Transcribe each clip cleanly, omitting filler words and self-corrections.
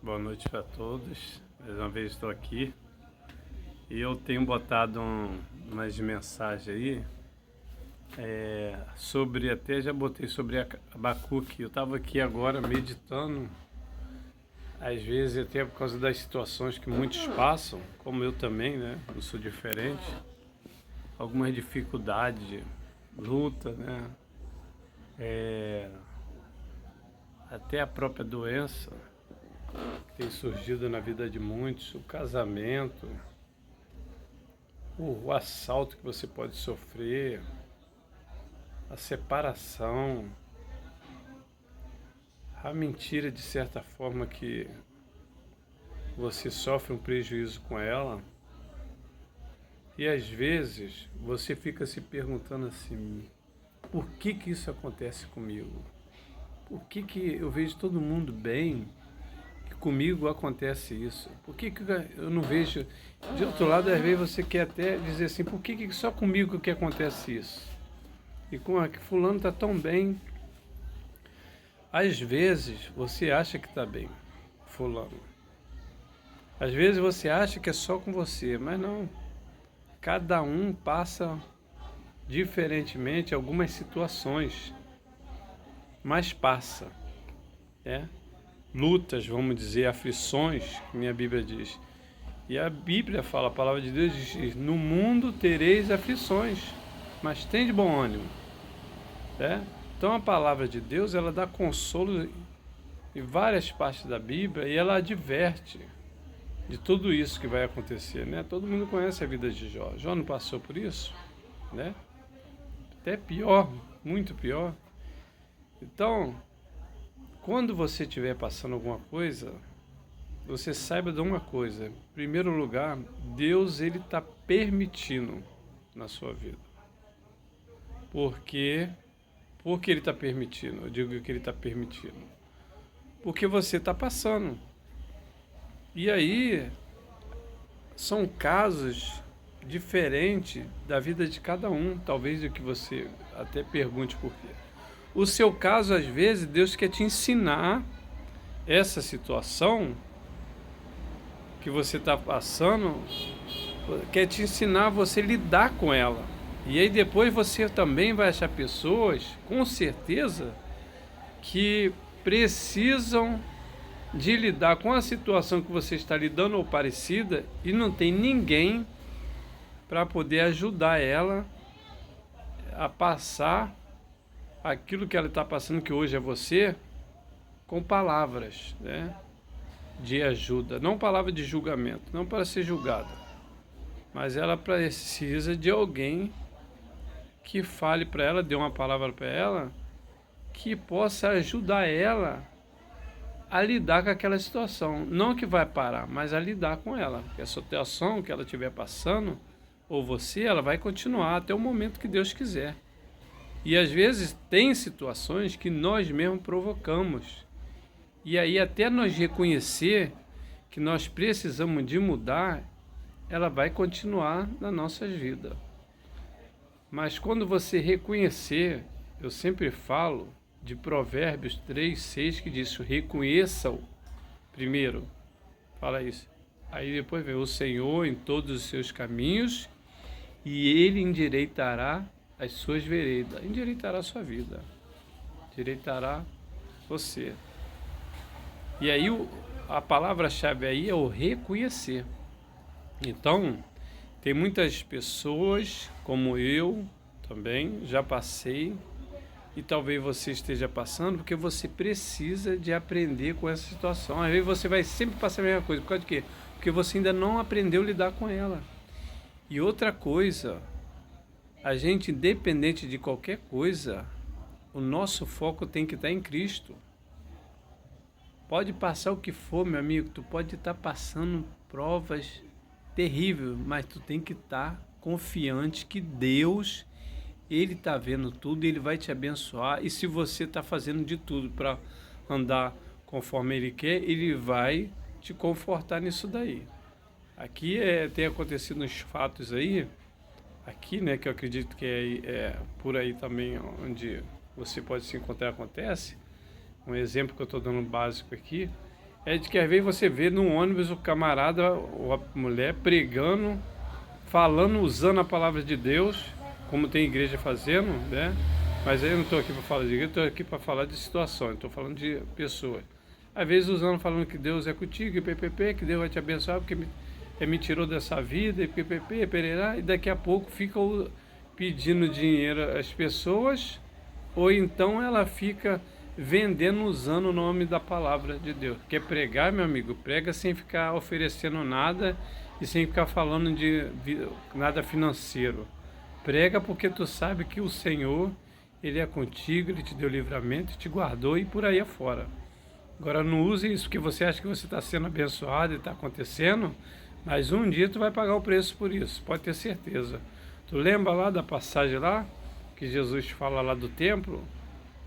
Boa noite para todos. Mais uma vez estou aqui e eu tenho botado umas mensagens aí sobre, até já botei sobre Abacuque. Eu estava aqui agora meditando, às vezes até por causa das situações que muitos passam, como eu também, né? Não sou diferente. Algumas dificuldades, luta, né? Até a própria doença que tem surgido na vida de muitos, o casamento, o assalto que você pode sofrer, a separação, a mentira de certa forma que você sofre um prejuízo com ela. E às vezes você fica se perguntando assim, por que que isso acontece comigo? Por que que eu vejo todo mundo bem e comigo acontece isso? Por que que eu não vejo... De outro lado, às vezes você quer até dizer assim, por que que só comigo que acontece isso? E com que fulano está tão bem. Às vezes você acha que está bem, fulano. Às vezes você acha que é só com você, mas não. Cada um passa diferentemente algumas situações, mas passa, né? Lutas, vamos dizer, aflições, que minha Bíblia diz. E a Bíblia fala, a palavra de Deus diz, no mundo tereis aflições, mas tem de bom ânimo, né? Então a palavra de Deus, ela dá consolo em várias partes da Bíblia e ela adverte de tudo isso que vai acontecer, né? Todo mundo conhece a vida de Jó. Jó não passou por isso, né? Até pior, muito pior. Então, quando você estiver passando alguma coisa, você saiba de uma coisa. Em primeiro lugar, Deus, ele está permitindo na sua vida. Por quê? Porque ele está permitindo. Eu digo que ele está permitindo. Porque você está passando. E aí, são casos diferentes da vida de cada um. Talvez o que você até pergunte por quê. O seu caso, às vezes, Deus quer te ensinar essa situação que você está passando, quer te ensinar a você lidar com ela. E aí depois você também vai achar pessoas, com certeza, que precisam de lidar com a situação que você está lidando ou parecida e não tem ninguém para poder ajudar ela a passar aquilo que ela está passando, que hoje é você, com palavras, né, de ajuda, não palavra de julgamento, não para ser julgada, mas ela precisa de alguém que fale para ela, dê uma palavra para ela, que possa ajudar ela a lidar com aquela situação. Não que vai parar, mas a lidar com ela. Porque a situação que ela estiver passando, ou você, ela vai continuar até o momento que Deus quiser. E às vezes tem situações que nós mesmos provocamos. E aí até nós reconhecer que nós precisamos de mudar, ela vai continuar na nossa vida. Mas quando você reconhecer, eu sempre falo de Provérbios 3:6 que diz, reconheça-o primeiro, fala isso. Aí depois vem o Senhor em todos os seus caminhos e Ele endireitará as suas veredas, endireitará a sua vida, endireitará você. E aí a palavra-chave aí é o reconhecer. Então, tem muitas pessoas, como eu também, já passei, e talvez você esteja passando, porque você precisa de aprender com essa situação. Às vezes você vai sempre passar a mesma coisa. Por causa de quê? Porque você ainda não aprendeu a lidar com ela. E outra coisa, a gente, independente de qualquer coisa, o nosso foco tem que estar em Cristo. Pode passar o que for, meu amigo, tu pode estar passando provas terríveis, mas tu tem que estar confiante que Deus, Ele está vendo tudo, Ele vai te abençoar. E se você está fazendo de tudo para andar conforme Ele quer, Ele vai te confortar nisso daí. Aqui tem acontecido uns fatos aí, aqui, né, que eu acredito que é por aí também onde você pode se encontrar, acontece. Um exemplo que eu estou dando básico aqui É de que às vezes você vê no ônibus o camarada ou a mulher pregando, falando, usando a palavra de Deus, como tem igreja fazendo, né? Mas aí eu não estou aqui para falar de igreja, estou aqui para falar de situações, estou falando de pessoas. Às vezes usando, falando que Deus é contigo, e ppp, que Deus vai te abençoar, porque me tirou dessa vida, e ppp, pererá, e daqui a pouco fica pedindo dinheiro às pessoas, ou então ela fica vendendo usando o nome da palavra de Deus. Quer pregar, meu amigo? Prega sem ficar oferecendo nada e sem ficar falando de nada financeiro. Prega porque tu sabe que o Senhor, Ele é contigo, Ele te deu livramento, te guardou e por aí afora. Agora não use isso que você acha que você está sendo abençoado e está acontecendo, mas um dia tu vai pagar o preço por isso, pode ter certeza. Tu lembra lá da passagem lá, que Jesus fala lá do templo?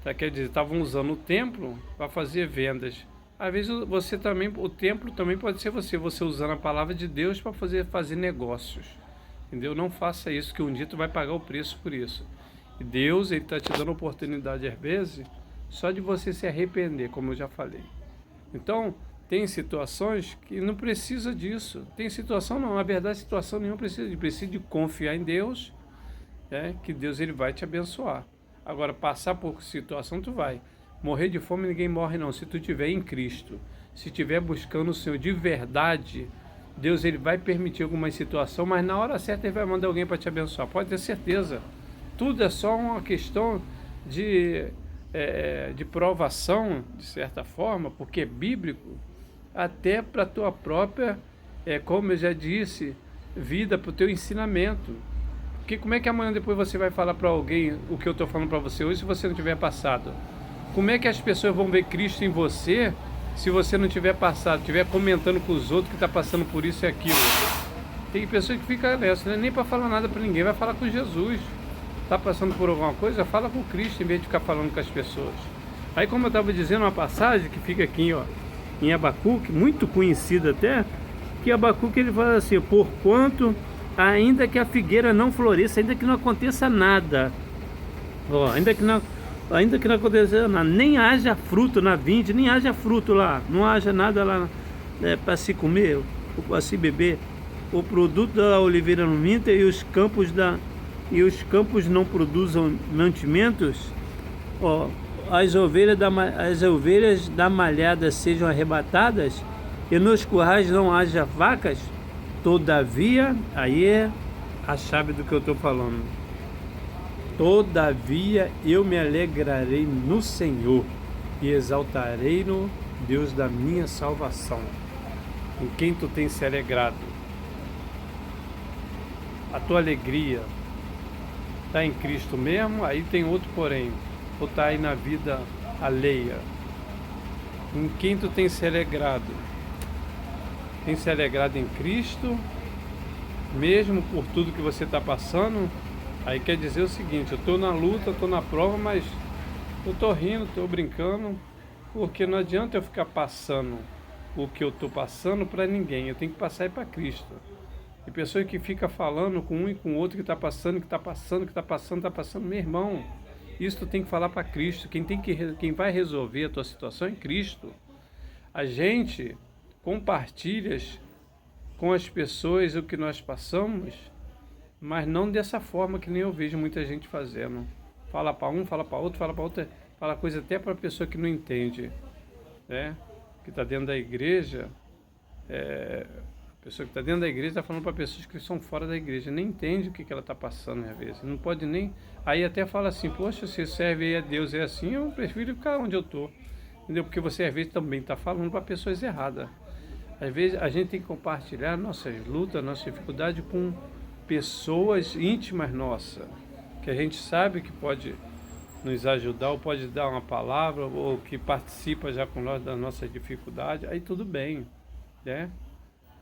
Tá, quer dizer, estavam usando o templo para fazer vendas. Às vezes você também, o templo também pode ser você usando a palavra de Deus para fazer negócios. Entendeu? Não faça isso, que um dia tu vai pagar o preço por isso. E Deus, Ele está te dando oportunidade às vezes, só de você se arrepender, como eu já falei. Então, tem situações que não precisa disso. Tem situação não, na verdade situação nenhuma precisa de confiar em Deus, né, que Deus Ele vai te abençoar. Agora, passar por situação tu vai. Morrer de fome ninguém morre não, se tu estiver em Cristo. Se estiver buscando o Senhor de verdade, Deus Ele vai permitir alguma situação, mas na hora certa Ele vai mandar alguém para te abençoar, pode ter certeza. Tudo é só uma questão de provação, de certa forma, porque é bíblico, até para a tua própria, como eu já disse, vida, para o teu ensinamento. Porque como é que amanhã depois você vai falar para alguém o que eu estou falando para você hoje se você não tiver passado? Como é que as pessoas vão ver Cristo em você se você não tiver passado, estiver comentando com os outros que está passando por isso e aquilo? Tem pessoas que ficam nessa, né? Nem para falar nada para ninguém, vai falar com Jesus. Está passando por alguma coisa, fala com Cristo em vez de ficar falando com as pessoas. Aí, como eu estava dizendo, uma passagem que fica aqui, ó, em Abacuque, muito conhecida até, que Abacuque ele fala assim: porquanto ainda que a figueira não floresça, ainda que não aconteça nada, ó, ainda que não aconteça nada, nem haja fruto na vinde, nem haja fruto lá, não haja nada lá, né, para se comer ou para se beber, o produto da oliveira não minta e os campos não produzam mantimentos, ó, as ovelhas da malhada sejam arrebatadas e nos currais não haja vacas. Todavia, aí é a chave do que eu estou falando. Todavia eu me alegrarei no Senhor e exaltarei no Deus da minha salvação. Em quem tu tens se alegrado? A tua alegria está em Cristo mesmo? Aí tem outro porém. Ou está aí na vida alheia? Em quem tu tens se alegrado? Tem se alegrado em Cristo, mesmo por tudo que você está passando? Aí quer dizer o seguinte: eu estou na luta, estou na prova, mas eu estou rindo, estou brincando, porque não adianta eu ficar passando o que eu estou passando para ninguém, eu tenho que passar para Cristo. E pessoas que ficam falando com um e com o outro que está passando, meu irmão, isso tu tem que falar para Cristo. Quem vai resolver a tua situação é Cristo. A gente compartilha com as pessoas o que nós passamos, mas não dessa forma que nem eu vejo muita gente fazendo. Fala para um, fala para outro, fala coisa até para a pessoa que não entende, né? Que está dentro da igreja, a pessoa que está dentro da igreja está falando para pessoas que são fora da igreja, nem entende o que ela está passando às vezes, não pode nem, aí até fala assim: poxa, se serve aí a Deus é assim, eu prefiro ficar onde eu estou, entendeu? Porque você às vezes também está falando para pessoas erradas. Às vezes a gente tem que compartilhar nossas lutas, nossas dificuldades com pessoas íntimas nossas, que a gente sabe que pode nos ajudar, ou pode dar uma palavra, ou que participa já com nós das nossas dificuldades, aí tudo bem, né?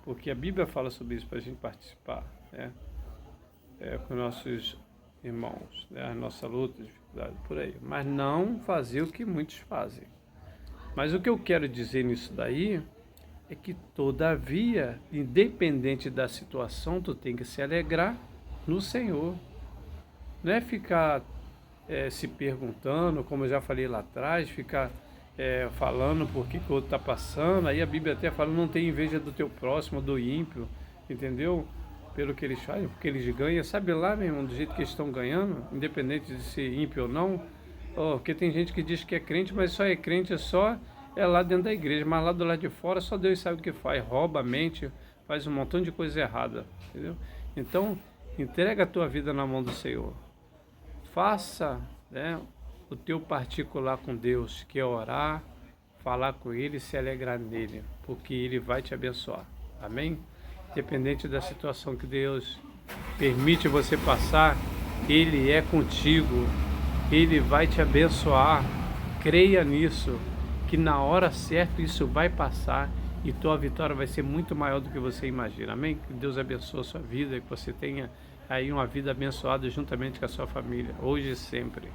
Porque a Bíblia fala sobre isso para a gente participar, né? Com nossos irmãos, né? A nossa luta, dificuldade, por aí. Mas não fazer o que muitos fazem. Mas o que eu quero dizer nisso daí é que, todavia, independente da situação, tu tem que se alegrar no Senhor. Não é ficar se perguntando, como eu já falei lá atrás, ficar falando por que o outro está passando. Aí a Bíblia até fala, não tem inveja do teu próximo, do ímpio, entendeu? Pelo que eles fazem, porque eles ganham. Sabe lá, meu irmão, do jeito que eles estão ganhando, independente de ser ímpio ou não. Porque tem gente que diz que é crente, mas só é crente é lá dentro da igreja, mas lá do lado de fora só Deus sabe o que faz, rouba, mente, faz um montão de coisa errada, entendeu? Então, entrega a tua vida na mão do Senhor. Faça, né, o teu particular com Deus, que é orar, falar com Ele e se alegrar nele, porque Ele vai te abençoar. Amém? Independente da situação que Deus permite você passar, Ele é contigo, Ele vai te abençoar. Creia nisso, que na hora certa isso vai passar e tua vitória vai ser muito maior do que você imagina. Amém? Que Deus abençoe a sua vida, que você tenha aí uma vida abençoada juntamente com a sua família, hoje e sempre.